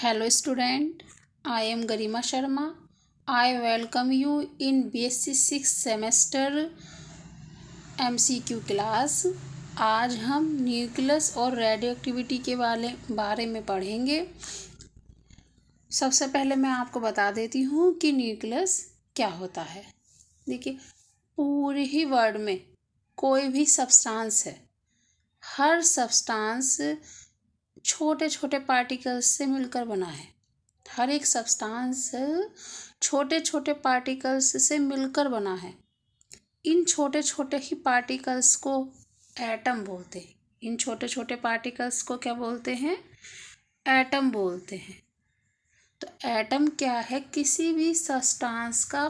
Hello student, I am Garima Sharma. I welcome you in BSc 6th semester MCQ class. आज हम nucleus और radio activity के बारे में पढ़ेंगे। सबसे पहले मैं आपको बता देती हूँ कि न्यूक्लियस क्या होता है। देखिए, पूरे ही वर्ल्ड में कोई भी सब्सटेंस है, हर सब्सटेंस छोटे छोटे पार्टिकल्स से मिलकर बना है। हर एक सब्सटेंस छोटे छोटे पार्टिकल्स से मिलकर बना है। इन छोटे छोटे ही पार्टिकल्स को एटम बोलते हैं। इन छोटे छोटे पार्टिकल्स को क्या बोलते हैं? एटम बोलते हैं। तो एटम क्या है? किसी भी सब्सटेंस का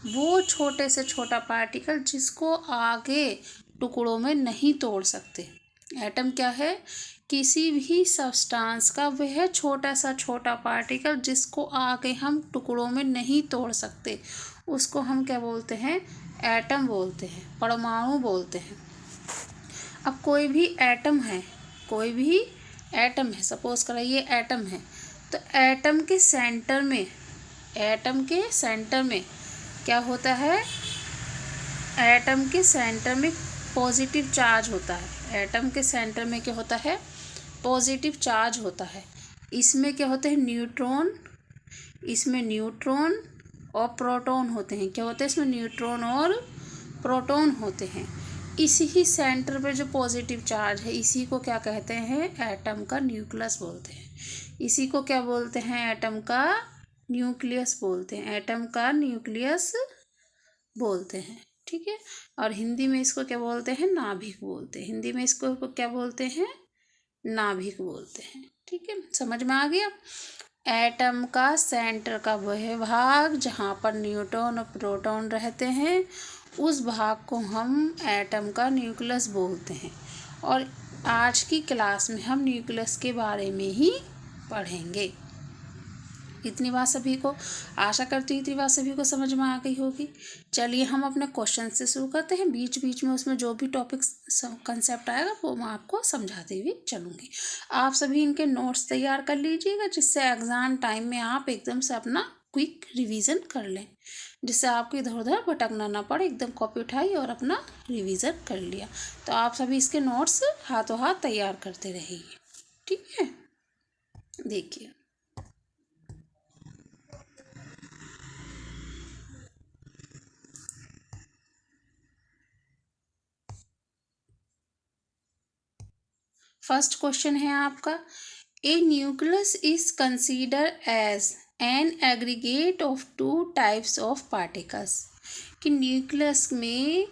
वो छोटे से छोटा पार्टिकल जिसको आगे टुकड़ों में नहीं तोड़ सकते। एटम क्या है? किसी भी सब्सटेंस का वह छोटा सा छोटा पार्टिकल जिसको आगे हम टुकड़ों में नहीं तोड़ सकते, उसको हम क्या बोलते हैं? एटम बोलते हैं, परमाणु बोलते हैं। अब कोई भी एटम है, सपोज करिए एटम है, तो एटम के सेंटर में क्या होता है? एटम के सेंटर में पॉजिटिव चार्ज होता है। एटम के सेंटर में क्या होता है? पॉजिटिव चार्ज होता है। इसमें क्या होते हैं? न्यूट्रॉन और प्रोटॉन होते हैं। क्या होते हैं इसमें? न्यूट्रॉन और प्रोटॉन होते हैं। इसी ही सेंटर पे जो पॉजिटिव चार्ज है, इसी को क्या कहते हैं? एटम का न्यूक्लियस बोलते हैं। इसी को क्या बोलते हैं? एटम का न्यूक्लियस बोलते हैं। एटम का न्यूक्लियस बोलते हैं, ठीक है। और हिंदी में इसको क्या बोलते हैं? नाभिक बोलते हैं। हिंदी में इसको क्या बोलते हैं? नाभिक बोलते हैं, ठीक है। समझ में आ गया? एटम का सेंटर का वह भाग जहाँ पर न्यूट्रॉन और प्रोटॉन रहते हैं, उस भाग को हम एटम का न्यूक्लियस बोलते हैं। और आज की क्लास में हम न्यूक्लियस के बारे में ही पढ़ेंगे। इतनी बात सभी को, आशा करती हूँ इतनी बात सभी को समझ में आ गई होगी। चलिए हम अपने क्वेश्चन से शुरू करते हैं। बीच बीच में उसमें जो भी टॉपिक कंसेप्ट आएगा वो मैं आपको समझाते हुए चलूँगी। आप सभी इनके नोट्स तैयार कर लीजिएगा, जिससे एग्ज़ाम टाइम में आप एकदम से अपना क्विक रिवीजन कर लें, जिससे आपको इधर उधर भटकना ना पड़े। एकदम कॉपी उठाई और अपना रिवीजन कर लिया। तो आप सभी इसके नोट्स हाथों हाथ तैयार करते रहिए, ठीक है। देखिए, फर्स्ट क्वेश्चन है आपका, a nucleus is consider as an aggregate of two types of particles. कि न्यूक्लियस में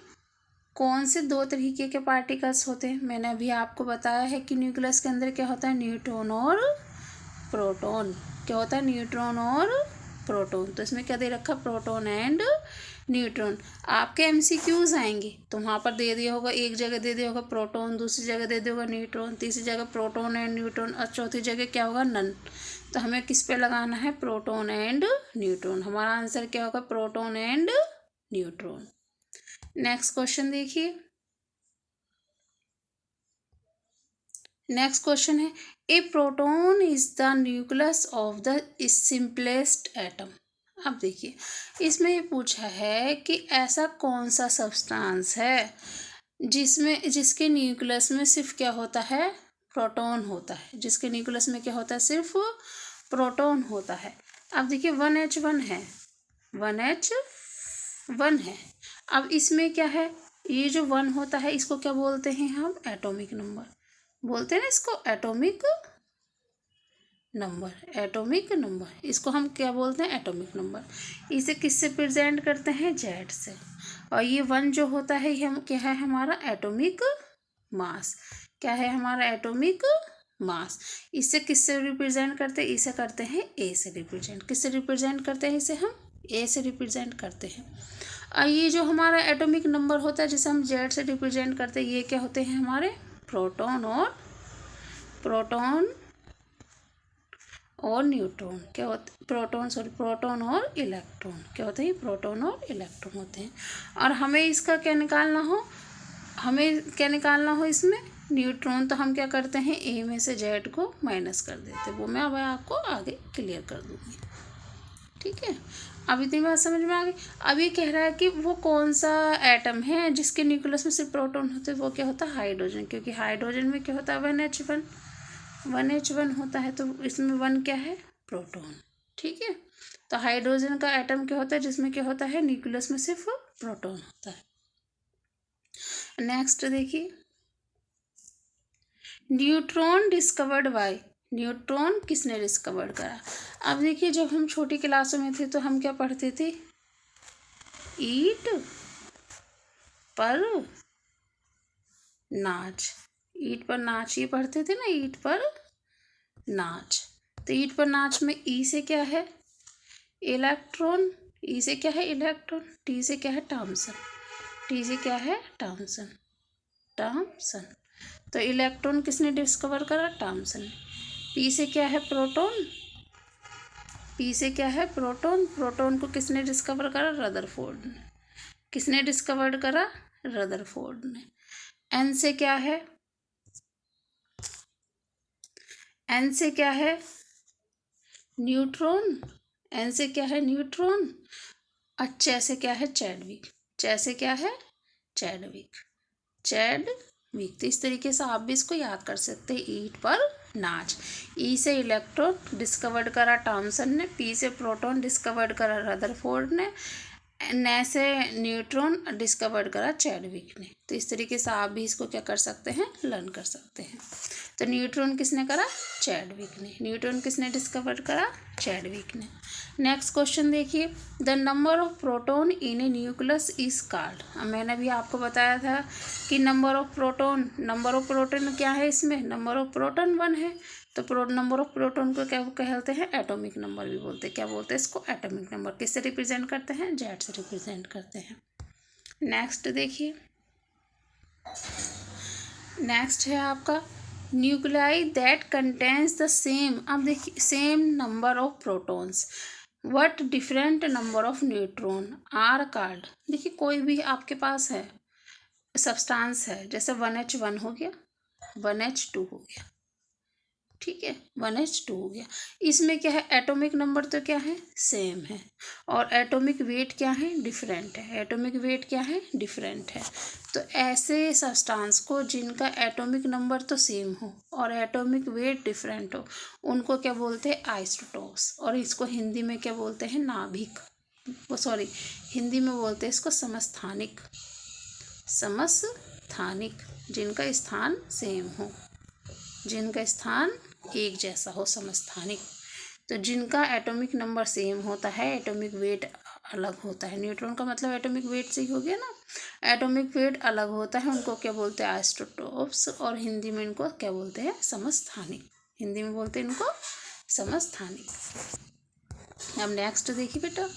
कौन से दो तरीके के पार्टिकल्स होते हैं? मैंने अभी आपको बताया है कि न्यूक्लियस के अंदर क्या होता है? न्यूट्रॉन और प्रोटॉन। क्या होता है? न्यूट्रॉन और प्रोटॉन। तो इसमें क्या दे रखा? Proton and neutron. आपके एमसीक्यूज आएंगे तो वहाँ पर दे दिया होगा, एक जगह दे दिया होगा प्रोटॉन, दूसरी जगह दे दिया होगा न्यूट्रॉन, तीसरी जगह प्रोटॉन एंड न्यूट्रॉन, और चौथी जगह क्या होगा? नन। तो हमें किस पे लगाना है? Proton and neutron. हमारा आंसर क्या होगा? Proton and neutron. Next question देखिए। नेक्स्ट क्वेश्चन है, a proton is the nucleus of the simplest atom. अब देखिए, इसमें ये पूछा है कि ऐसा कौन सा सब्सटेंस है जिसके न्यूक्लियस में सिर्फ क्या होता है? प्रोटॉन होता है। जिसके न्यूक्लियस में क्या होता है? सिर्फ प्रोटॉन होता है। अब देखिए 1H1 है, 1H1 है। अब इसमें क्या है? ये जो 1 होता है इसको क्या बोलते हैं हम? एटॉमिक नंबर बोलते हैं ना इसको, एटॉमिक नंबर। इसको हम क्या बोलते हैं? Atomic number. इसे किससे प्रेजेंट करते हैं? जेड से। और ये 1 जो होता है ये हम क्या है? हमारा एटॉमिक मास। क्या है हमारा? Atomic mass. इसे किससे रिप्रेजेंट करते हैं? इसे करते हैं ए से रिप्रेजेंट। किससे रिप्रेजेंट करते हैं इसे? हम ए से रिप्रेजेंट करते हैं। और ये जो हमारा एटॉमिक नंबर होता है जिसे हम जेड से रिप्रेजेंट करते हैं, ये क्या होते हैं? हमारे प्रोटॉन और न्यूट्रॉन। क्या होते? प्रोटॉन और इलेक्ट्रॉन। क्या होते हैं? प्रोटॉन और इलेक्ट्रॉन होते हैं। और हमें क्या निकालना हो इसमें? न्यूट्रॉन तो हम क्या करते हैं, ए में से जेड को माइनस कर देते हैं, वो मैं अब आपको आगे क्लियर कर दूँगी। ठीक है, अब इतनी बात समझ में आ गई। अब ये कह रहा है कि वो कौन सा एटम है जिसके न्यूक्लियस में सिर्फ प्रोटॉन होते हैं, वो क्या होता है, हाइड्रोजन, क्योंकि हाइड्रोजन में क्या होता है, 1H1 होता है, तो इसमें 1 क्या है, प्रोटॉन। ठीक है, तो हाइड्रोजन का एटम क्या होता है जिसमें क्या होता है, न्यूक्लियस में सिर्फ प्रोटॉन होता है। नेक्स्ट देखिए, न्यूट्रॉन डिस्कवर्ड बाय, न्यूट्रॉन किसने डिस्कवर करा। अब देखिए, जब हम छोटी क्लासों में थे तो हम क्या पढ़ते थे, ईट पर नाच, ईट पर नाच, ये पढ़ते थे ना, ईट पर नाच। तो ईट पर नाच में ई से क्या है, इलेक्ट्रॉन, ई से क्या है, इलेक्ट्रॉन, टी से क्या है, टॉमसन, टी से क्या है, टॉमसन, टॉमसन। तो इलेक्ट्रॉन किसने डिस्कवर करा, टॉमसन। पी से क्या है, प्रोटॉन, पी से क्या है, प्रोटॉन, प्रोटॉन को किसने डिस्कवर करा, रदरफोर्ड ने, किसने डिस्कवर करा, रदरफोर्ड ने। एन से क्या है, एन से क्या है, न्यूट्रॉन, एन से क्या है, न्यूट्रॉन। चे से क्या है, चैडविक, चे से क्या है, चैडविक, चैडविक। तो इस तरीके से आप भी इसको याद कर सकते हैं, ईट पर नाच। ई से इलेक्ट्रॉन डिस्कवर्ड करा टॉमसन ने, पी से प्रोटॉन डिस्कवर्ड करा रदरफोर्ड ने, एन से न्यूट्रॉन डिस्कवर्ड करा चैडविक ने। तो इस तरीके से आप भी इसको क्या कर सकते हैं, लर्न कर सकते हैं। तो न्यूट्रॉन किसने करा, चैडविक ने, न्यूट्रॉन किसने डिस्कवर करा, चैडविक ने। नेक्स्ट क्वेश्चन देखिए, the number of proton in A nucleus is called. अब मैंने भी आपको बताया था कि नंबर ऑफ प्रोटॉन क्या है, इसमें नंबर ऑफ प्रोटॉन 1 है, तो नंबर ऑफ प्रोटॉन को क्या कहते हैं, एटॉमिक नंबर भी बोलते हैं। क्या बोलते हैं इसको, एटॉमिक नंबर। किससे रिप्रेजेंट करते हैं, जेड से रिप्रेजेंट करते हैं। नेक्स्ट देखिए, नेक्स्ट है आपका nuclei that contains the same. अब देखिए, same number of protons but different number of neutron are called. देखिए, कोई भी आपके पास है सब्सटेंस है, जैसे 1H1 हो गया, 1H2 हो गया, ठीक है, 1H2 हो गया। इसमें क्या है, एटॉमिक नंबर तो क्या है, सेम है, और एटॉमिक वेट क्या है, डिफरेंट है, एटॉमिक वेट क्या है, डिफरेंट है। तो ऐसे सब्सटेंस को जिनका एटॉमिक नंबर तो सेम हो और एटॉमिक वेट डिफरेंट हो, उनको क्या बोलते हैं, आइसोटोप्स। और इसको हिंदी में क्या बोलते हैं, नाभिक, वो सॉरी, हिंदी में बोलते हैं इसको समस्थानिक, समस्थानिक, जिनका स्थान सेम हो, जिनका स्थान एक जैसा हो, समस्थानिक। तो जिनका एटॉमिक नंबर सेम होता है, एटॉमिक वेट अलग होता है, न्यूट्रॉन का मतलब एटॉमिक वेट से ही हो गया ना, एटॉमिक वेट अलग होता है, उनको क्या बोलते हैं, आइसोटोप्स। और हिंदी में इनको क्या बोलते हैं, समस्थानिक, हिंदी में बोलते हैं इनको समस्थानिक। अब नेक्स्ट देखिए बेटा,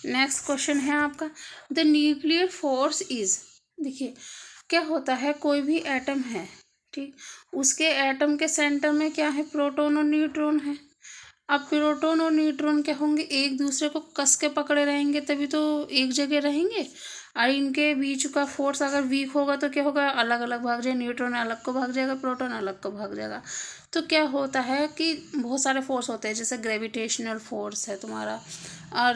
नेक्स्ट क्वेश्चन है आपका, द न्यूक्लियर फोर्स इज। देखिए, क्या होता है, कोई भी एटम है, ठीक, उसके एटम के सेंटर में क्या है, प्रोटॉन और न्यूट्रॉन है। अब प्रोटॉन और न्यूट्रॉन क्या होंगे, एक दूसरे को कस के पकड़े रहेंगे तभी तो एक जगह रहेंगे, और इनके बीच का फोर्स अगर वीक होगा तो क्या होगा, अलग अलग भाग जाए, न्यूट्रॉन अलग को भाग जाएगा, प्रोटॉन अलग को भाग जाएगा। तो क्या होता है कि बहुत सारे फोर्स होते हैं, जैसे ग्रेविटेशनल फोर्स है तुम्हारा, और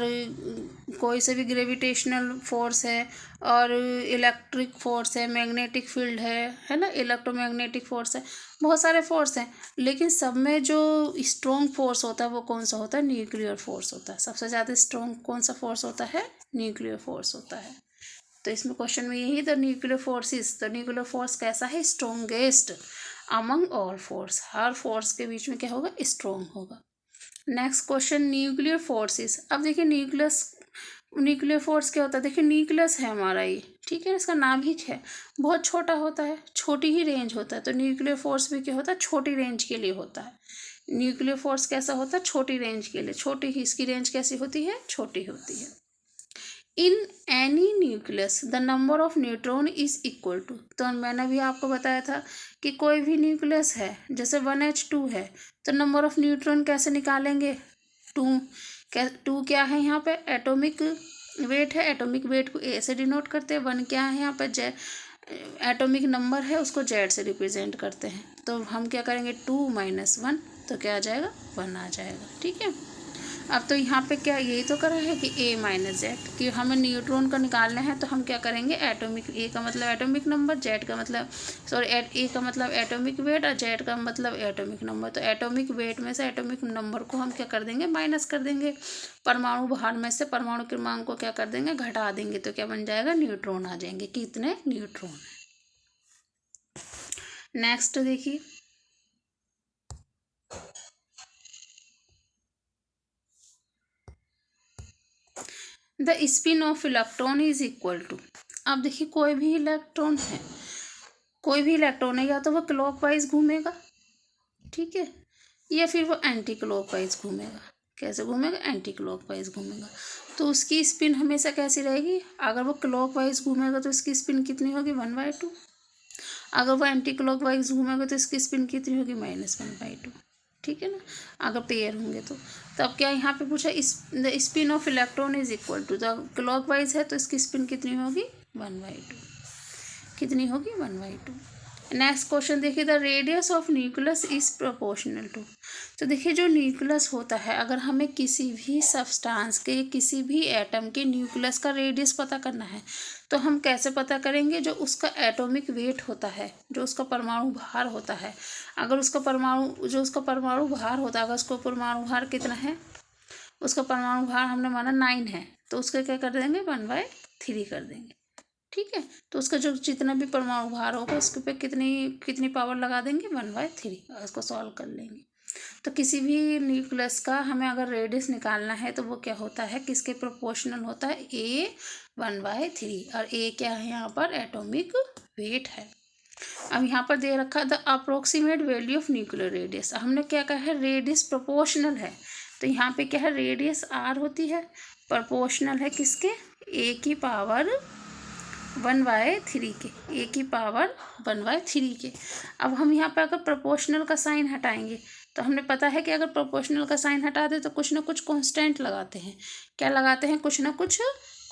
कोई से भी ग्रेविटेशनल फोर्स है, और इलेक्ट्रिक फोर्स है, मैग्नेटिक फील्ड है ना, इलेक्ट्रोमैग्नेटिक फोर्स है, बहुत सारे फोर्स हैं। लेकिन सब में जो स्ट्रॉन्ग फोर्स होता है वो कौन सा होता है, न्यूक्लियर फोर्स होता है। सबसे ज़्यादा स्ट्रॉन्ग कौन सा फोर्स होता है, न्यूक्लियर फोर्स होता है। तो इसमें क्वेश्चन में यही, द न्यूक्लियर फोर्सेस, तो न्यूक्लियर फोर्स कैसा है, स्ट्रॉन्गेस्ट अमंग ऑल फोर्स, हर फोर्स के बीच में क्या होगा, स्ट्रॉन्ग होगा। Next question, nuclear forces. अब देखिए, न्यूक्लियर फोर्स क्या होता है, देखिए न्यूक्लियस है हमारा ये, ठीक है, इसका नाभिक है, बहुत छोटा होता है, छोटी ही रेंज होता है। तो न्यूक्लियर फोर्स भी क्या होता है, छोटी रेंज के लिए होता है। न्यूक्लियर फोर्स कैसा होता है, छोटी रेंज के लिए, छोटी ही इसकी रेंज कैसी होती है, छोटी होती है। In any nucleus the number of neutron is equal to. तो मैंने भी आपको बताया था कि कोई भी न्यूक्लियस है, जैसे 1H2 है, तो नंबर ऑफ न्यूट्रॉन कैसे निकालेंगे, 2। क्या 2 क्या है यहाँ पे एटॉमिक वेट है, एटॉमिक वेट को ए से डिनोट करते हैं। 1 क्या है यहाँ पे एटॉमिक नंबर है, उसको जेड से रिप्रेजेंट करते हैं। तो हम क्या करेंगे 2 - 1 तो क्या आ जाएगा 1 आ जाएगा। ठीक है, अब तो यहाँ पे क्या यही तो करा है कि ए माइनस जेड, कि हमें न्यूट्रॉन का निकालना है। तो हम क्या करेंगे एटॉमिक, ए का मतलब एटॉमिक नंबर, जेड का मतलब सॉरी ए का मतलब एटॉमिक वेट और जेड का मतलब एटॉमिक नंबर। तो एटॉमिक वेट में से एटॉमिक नंबर को हम क्या कर देंगे माइनस कर देंगे, परमाणु भार में से परमाणु क्रमांक को क्या कर देंगे घटा देंगे। तो क्या बन जाएगा न्यूट्रॉन आ जाएंगे, कितने न्यूट्रॉन है। नेक्स्ट देखिए, the spin of electron is equal to. अब देखिए कोई भी इलेक्ट्रॉन है, कोई भी इलेक्ट्रॉन है, या तो वह क्लॉकवाइज घूमेगा, ठीक है, या फिर वो एंटी क्लॉकवाइज घूमेगा। कैसे घूमेगा एंटी क्लॉकवाइज घूमेगा। तो उसकी स्पिन हमेशा कैसी रहेगी, अगर वो क्लॉकवाइज घूमेगा तो उसकी स्पिन कितनी होगी 1/2। अगर वो एंटी क्लॉकवाइज घूमेगा तो इसकी स्पिन कितनी होगी -1/2। ठीक है ना, अगर पेयर होंगे तो। अब क्या यहाँ पे पूछा the spin of electron is equal to, the clockwise है तो इसकी स्पिन कितनी होगी 1/2, कितनी होगी 1/2। नेक्स्ट क्वेश्चन देखिए, the radius of nucleus is proportional to. तो देखिए जो न्यूक्लियस होता है, अगर हमें किसी भी सब्सटेंस के किसी भी एटम के न्यूक्लियस का रेडियस पता करना है तो हम कैसे पता करेंगे, जो उसका एटॉमिक वेट होता है, जो उसका परमाणु भार होता है। अगर उसका परमाणु भार होता है, अगर उसका परमाणु भार कितना है, उसका परमाणु भार हमने माना 9 है, तो उसका क्या कर देंगे 1/3 कर देंगे। ठीक है, तो उसका जो जितना भी परमाणु भार होगा उसके पे कितनी कितनी पावर लगा देंगे 1/3, और उसको सॉल्व कर लेंगे। तो किसी भी न्यूक्लियस का हमें अगर रेडियस निकालना है तो वो क्या होता है, किसके प्रोपोर्शनल होता है, ए 1/3। और ए क्या है यहाँ पर एटॉमिक वेट है। अब यहाँ पर दे रखा the approximate value of nuclear radius. हमने क्या कहा है रेडियस प्रोपोर्शनल है, तो यहाँ पे क्या है रेडियस आर होती है, प्रोपोर्शनल है किसके, ए की पावर 1/3 के, ए की पावर 1/3 के। अब हम यहाँ पे अगर प्रोपोर्शनल का साइन हटाएंगे तो हमने पता है कि अगर प्रोपोर्शनल का साइन हटा दे तो कुछ ना कुछ कांस्टेंट लगाते हैं। क्या लगाते हैं, कुछ ना कुछ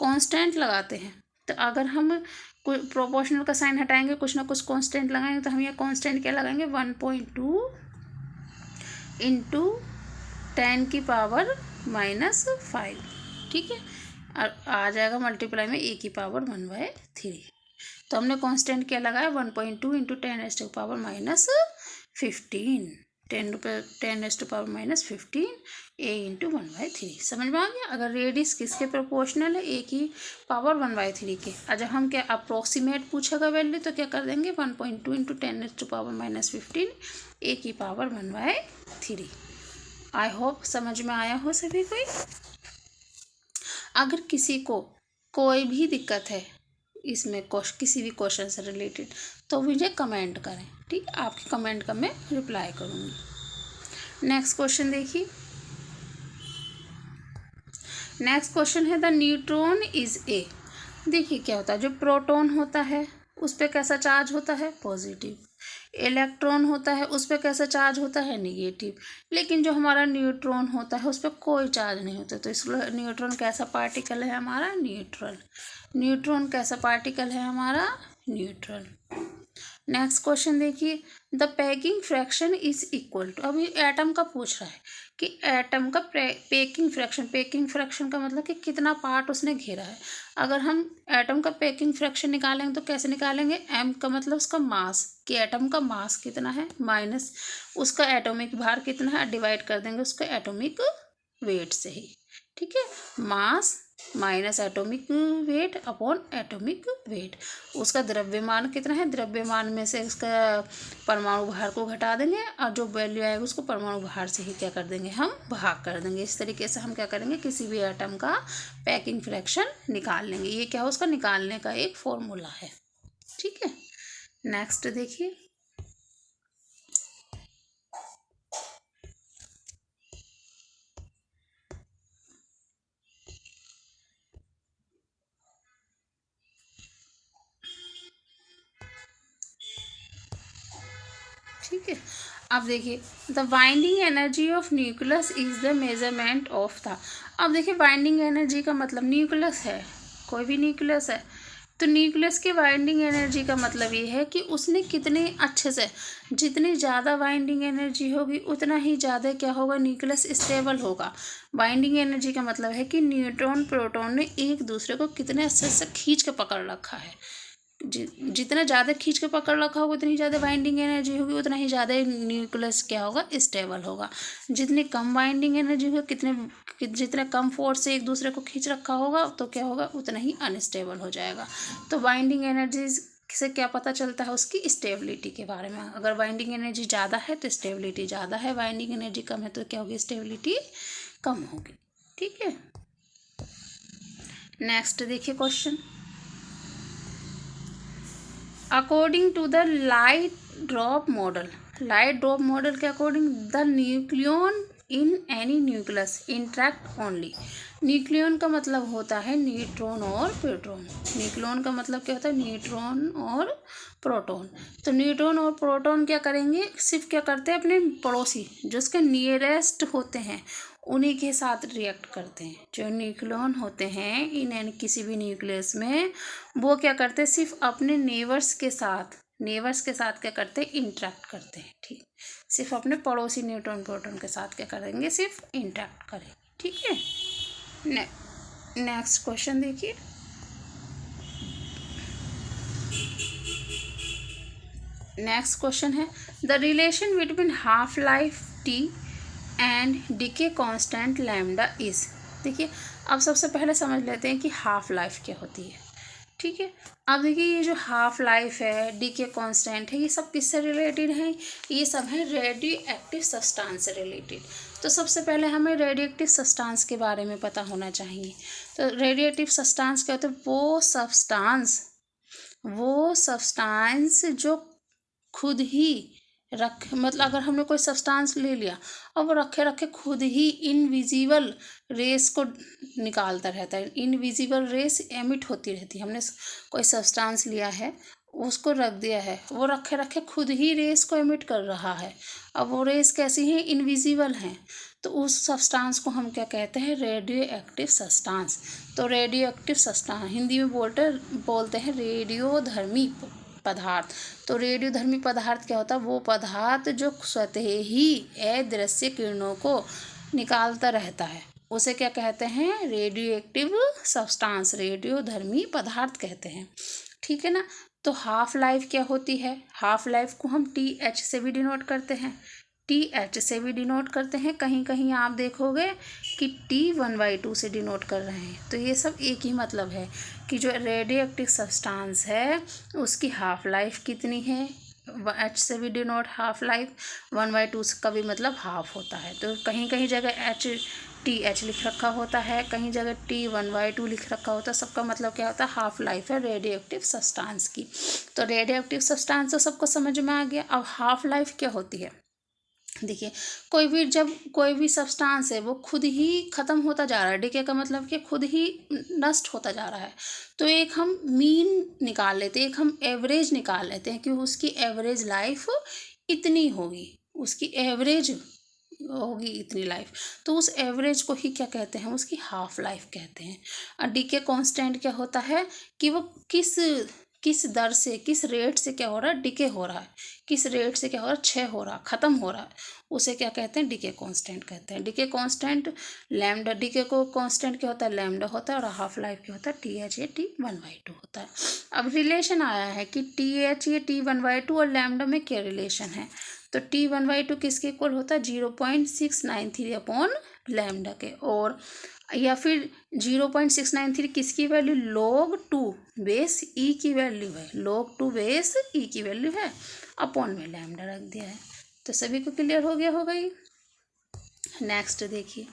कांस्टेंट लगाते हैं। तो अगर हम प्रोपोर्शनल का साइन हटाएंगे कुछ ना कुछ कांस्टेंट लगाएंगे, तो हम ये कांस्टेंट क्या लगाएंगे 1.2 × 10⁻⁻5। ठीक है, और आ जाएगा मल्टीप्लाई में ए की पावर 1/3। तो हमने कांस्टेंट क्या लगाया 1.2 × 10⁻⁻15, 10⁻⁻15 ए × 1/3। समझ में आ गया। अगर रेडियस किसके प्रोपोर्शनल है, ए की पावर 1/3 के। और जब हम क्या अप्रोक्सीमेट पूछेगा वैल्यू तो क्या कर देंगे 1.2 × 10⁻⁻15 ए की पावर 1/3। आई होप समझ में आया हो सभी कोई। अगर किसी को कोई भी दिक्कत है इसमें किसी भी क्वेश्चन से रिलेटेड तो मुझे कमेंट करें, ठीक है, आपके कमेंट का मैं रिप्लाई करूँगी। नेक्स्ट क्वेश्चन देखिए, नेक्स्ट क्वेश्चन है द न्यूट्रॉन इज ए। देखिए क्या होता है, जो प्रोटॉन होता है उस पर कैसा चार्ज होता है पॉजिटिव, इलेक्ट्रॉन होता है उस पर कैसा चार्ज होता है निगेटिव। लेकिन जो हमारा न्यूट्रॉन होता है उस पर कोई चार्ज नहीं होता, तो इसलिए न्यूट्रॉन कैसा पार्टिकल है हमारा न्यूट्रल। न्यूट्रॉन कैसा पार्टिकल है हमारा न्यूट्रल। नेक्स्ट क्वेश्चन देखिए, the packing fraction is equal to. अभी एटम का पूछ रहा है कि एटम का पैकिंग फ्रैक्शन का मतलब कि कितना पार्ट उसने घेरा है। अगर हम एटम का पैकिंग फ्रैक्शन निकालेंगे तो कैसे निकालेंगे, एम का मतलब उसका मास, कि एटम का मास कितना है माइनस उसका एटॉमिक भार कितना है, डिवाइड कर देंगे उसका एटॉमिक वेट से ही। ठीक है, mass minus atomic weight upon atomic weight. उसका द्रव्यमान कितना है, द्रव्यमान में से उसका परमाणु भार को घटा देंगे और जो वैल्यू आएगा उसको परमाणु भार से ही क्या कर देंगे हम भाग कर देंगे। इस तरीके से हम क्या करेंगे किसी भी एटम का पैकिंग फ्रैक्शन निकाल लेंगे। ये क्या है उसका निकालने का एक फॉर्मूला है। ठीक है, नेक्स्ट देखिए, ठीक है, अब देखिए, the binding energy of nucleus is the measurement of the. अब देखिए, बाइंडिंग एनर्जी का मतलब न्यूक्लियस है, कोई भी न्यूक्लियस है, तो न्यूक्लियस की बाइंडिंग एनर्जी का मतलब ये है कि उसने कितने अच्छे से, जितनी ज़्यादा बाइंडिंग एनर्जी होगी उतना ही ज़्यादा क्या होगा, न्यूक्लियस स्टेबल होगा। बाइंडिंग एनर्जी का मतलब है कि न्यूट्रॉन प्रोटॉन ने एक दूसरे को कितने अच्छे से खींच के पकड़ रखा है। जितना ज़्यादा खींच के पकड़ रखा होगा उतनी ज़्यादा बाइंडिंग एनर्जी होगी, उतना ही ज़्यादा न्यूक्लियस क्या होगा, स्टेबल होगा। जितनी कम बाइंडिंग एनर्जी होगी, जितने कम फोर्स से एक दूसरे को खींच रखा होगा, तो क्या होगा, उतना ही अनस्टेबल हो जाएगा। तो बाइंडिंग एनर्जी से क्या पता चलता है, उसकी स्टेबिलिटी के बारे में। अगर बाइंडिंग एनर्जी ज़्यादा है तो स्टेबिलिटी ज़्यादा है, बाइंडिंग एनर्जी कम है तो क्या होगी, स्टेबिलिटी कम होगी। ठीक है, नेक्स्ट देखिए question. According to the light drop model के according the nucleon in any nucleus interact only. Nucleon का मतलब होता है न्यूट्रॉन और प्रोटॉन। न्यूक्लियन का मतलब क्या होता है, न्यूट्रॉन और प्रोटॉन। तो न्यूट्रॉन और प्रोटॉन क्या करेंगे, सिर्फ क्या करते हैं, अपने पड़ोसी जो उसके नियरेस्ट होते हैं उन्हीं के साथ रिएक्ट करते हैं। जो न्यूक्लियन होते हैं इन किसी भी न्यूक्लियस में, वो क्या करते हैं, सिर्फ अपने नेबर्स के साथ क्या करते हैं, इंटरेक्ट करते हैं। ठीक, सिर्फ अपने पड़ोसी न्यूट्रॉन प्रोटॉन के साथ क्या करेंगे, सिर्फ इंटरेक्ट करेंगे। ठीक है, नेक्स्ट क्वेश्चन देखिए। नेक्स्ट क्वेश्चन है the relation between half life T and decay constant lambda is. देखिए, अब सबसे पहले समझ लेते हैं कि हाफ लाइफ क्या होती है। ठीक है, अब देखिए, ये जो हाफ लाइफ है, डीके कांस्टेंट है, ये सब किससे रिलेटेड है, ये सब है रेडियो एक्टिव सब्सटेंस से रिलेटेड। तो सबसे पहले हमें रेडियो एक्टिव सब्सटेंस के बारे में पता होना चाहिए। तो रेडियो एक्टिव सब्सटेंस क्या होता है, वो सब्सटेंस जो खुद ही मतलब अगर हमने कोई सब्सटेंस ले लिया और वो रखे रखे खुद ही इनविजिबल रेस को निकालता रहता है, इनविजिबल रेस एमिट होती रहती है। हमने कोई सब्सटेंस लिया है, उसको रख दिया है, वो रखे रखे खुद ही रेस को एमिट कर रहा है। अब वो रेस कैसी हैं, इनविजिबल हैं। तो उस सब्सटेंस को हम क्या कहते हैं, रेडियो एक्टिव सब्सटेंस। तो रेडियो एक्टिव सब्सटेंस हिंदी में बोलते हैं रेडियोधर्मी पदार्थ। तो रेडियोधर्मी पदार्थ क्या होता है, वो पदार्थ जो स्वतः ही अदृश्य किरणों को निकालता रहता है, उसे क्या कहते हैं, रेडियो एक्टिव सब्सटेंस, रेडियोधर्मी पदार्थ कहते हैं। ठीक है ना। तो हाफ लाइफ क्या होती है, हाफ लाइफ को हम TH से भी डिनोट करते हैं, कहीं कहीं आप देखोगे कि T1/2 से डिनोट कर रहे हैं। तो ये सब एक ही मतलब है कि जो रेडियो एक्टिव सब्सटेंस है उसकी हाफ लाइफ कितनी है, H से भी डिनोट हाफ लाइफ, 1/2 का भी मतलब हाफ होता है। तो कहीं कहीं जगह TH लिख रखा होता है, कहीं जगह T1/2 लिख रखा होता है। सबका मतलब क्या होता है, हाफ लाइफ है रेडियो एक्टिव सब्सटेंस की। तो रेडियो एक्टिव सब्सटेंस तो सबको समझ में आ गया। अब हाफ लाइफ क्या होती है, देखिए, कोई भी सब्सटेंस है वो खुद ही ख़त्म होता जा रहा है, डीके का मतलब कि खुद ही नष्ट होता जा रहा है। तो एक हम मीन निकाल लेते हैं, एक हम एवरेज निकाल लेते हैं कि उसकी एवरेज लाइफ इतनी होगी, उसकी एवरेज होगी इतनी लाइफ। तो उस एवरेज को ही क्या कहते हैं, उसकी हाफ लाइफ कहते हैं। और डीके कांस्टेंट क्या होता है कि वो किस दर से, किस रेट से क्या हो रहा है, डिके हो रहा है, किस रेट से क्या हो रहा है, क्षय हो रहा है, ख़त्म हो रहा है, उसे क्या कहते हैं, डिके कांस्टेंट कहते हैं। डिके कांस्टेंट लैम्डा, डिके को कांस्टेंट क्या होता है, लैम्डा होता है, और हाफ लाइफ क्या होता है, TH या T1/2 होता है। अब रिलेशन आया है कि TH या T1/2 और लैम्डा में क्या रिलेशन है। तो T1/2 किसके इक्वल होता है, 0.693 अपॉन लैम्डा के, और या फिर 0.693 किसकी वैल्यू, log2 बेस ई की वैल्यू है, log2 बेस ई की वैल्यू है, अपॉन में लैम्डा रख दिया है। तो सभी को क्लियर हो गया होगा ये। नेक्स्ट देखिए,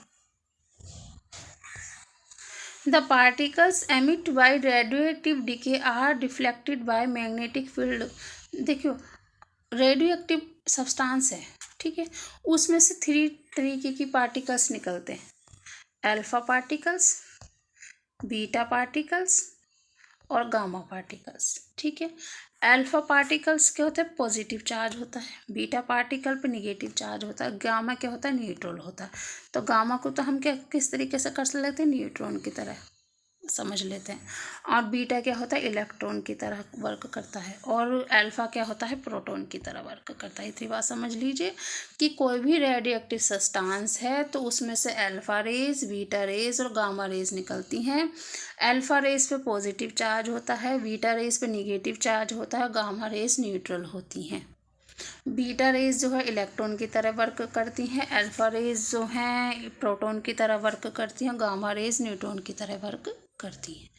the particles emit by radioactive decay are deflected by magnetic field. देखियो, रेडियो एक्टिव सब्सटेंस है, ठीक है, उसमें से 3 तरीके की पार्टिकल्स निकलते हैं, अल्फा पार्टिकल्स, बीटा पार्टिकल्स और गामा पार्टिकल्स। ठीक है, अल्फा पार्टिकल्स क्या होते हैं, पॉजिटिव चार्ज होता है, बीटा पार्टिकल पे निगेटिव चार्ज होता है, गामा क्या होता है, न्यूट्रल होता है। तो गामा को तो हम क्या किस तरीके से कर लेते हैं, न्यूट्रॉन की तरह समझ लेते हैं। और बीटा क्या होता है, इलेक्ट्रॉन की तरह वर्क करता है, और अल्फा क्या होता है, प्रोटॉन की तरह वर्क करता है। इतनी बात समझ लीजिए कि कोई भी रेडियो एक्टिव सब्सटेंस है तो उसमें से अल्फा रेज, बीटा रेज और गामा रेज निकलती हैं। अल्फा रेज पे पॉजिटिव चार्ज होता है, बीटा रेज पे निगेटिव चार्ज होता है, गामा रेज न्यूट्रल होती हैं। बीटा रेज जो है इलेक्ट्रॉन की तरह वर्क करती हैं, अल्फा रेज जो हैं प्रोटॉन की तरह वर्क करती हैं, गामा रेज न्यूट्रॉन की तरह वर्क करती हैं।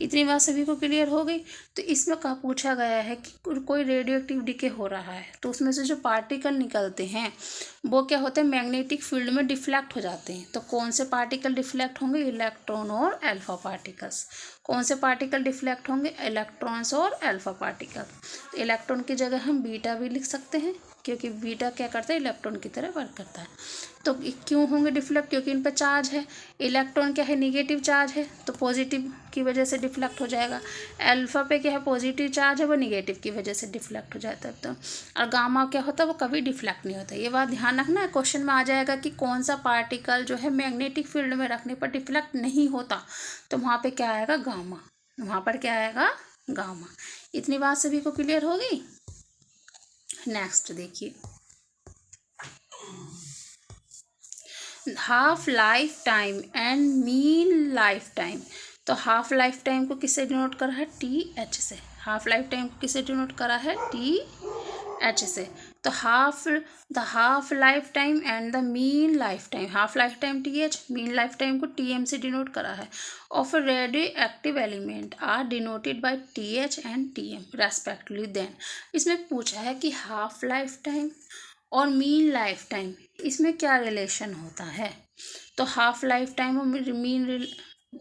इतनी बात सभी को क्लियर हो गई। तो इसमें क्या पूछा गया है कि कोई रेडियो एक्टिव डिके हो रहा है तो उसमें से जो पार्टिकल निकलते हैं वो क्या होते हैं, मैग्नेटिक फील्ड में डिफ्लेक्ट हो जाते हैं। तो कौन से पार्टिकल डिफ्लेक्ट होंगे, इलेक्ट्रॉन और अल्फा पार्टिकल्स। कौन से पार्टिकल डिफ्लेक्ट होंगे, इलेक्ट्रॉन्स और अल्फा पार्टिकल। तो इलेक्ट्रॉन की जगह हम बीटा भी लिख सकते हैं क्योंकि बीटा क्या करता है, इलेक्ट्रॉन की तरह वर्क करता है। तो क्यों होंगे डिफ्लेक्ट, क्योंकि इन पर चार्ज है। इलेक्ट्रॉन क्या है, निगेटिव चार्ज है तो पॉजिटिव की वजह से डिफ्लेक्ट हो जाएगा। अल्फा पे क्या है, पॉजिटिव चार्ज है, वो निगेटिव की वजह से डिफ्लेक्ट हो जाता है। तो और गामा क्या होता है, वो कभी डिफ्लेक्ट नहीं होता। ये बात ध्यान रखना है, क्वेश्चन में आ जाएगा कि कौन सा पार्टिकल जो है मैग्नेटिक फील्ड में रखने पर डिफ्लेक्ट नहीं होता, तो वहाँ पे क्या आएगा, गामा। वहाँ पर क्या आएगा, गामा। इतनी बात सभी को क्लियर होगी। नेक्स्ट देखिए, half life time and mean life time. तो हाफ लाइफ टाइम को किससे डिनोट करा है, TH से। हाफ लाइफ टाइम को किससे डिनोट करा है, TH से। तो the half life time and the mean life time, half life time TH, mean life time को TM से डिनोट करा है। Of radioactive element are denoted by TH and TM respectively. Then इसमें पूछा है कि हाफ लाइफ टाइम और mean life time इसमें क्या रिलेशन होता है। तो हाफ लाइफ टाइम और मीन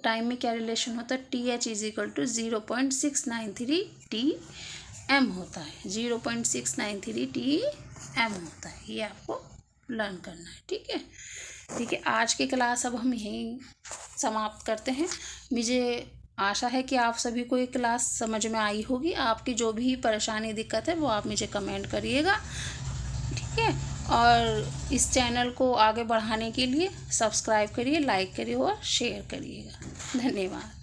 टाइम में क्या रिलेशन होता है, TH is equal to 0.693 TM होता है, 0.693 TM होता है। ये आपको लर्न करना है, ठीक है। ठीक है, आज की क्लास अब हम यहीं समाप्त करते हैं। मुझे आशा है कि आप सभी को ये क्लास समझ में आई होगी। आपकी जो भी परेशानी दिक्कत है वो आप मुझे कमेंट करिएगा, ठीक है। और इस चैनल को आगे बढ़ाने के लिए सब्सक्राइब करिए, लाइक करिए और शेयर करिएगा। धन्यवाद।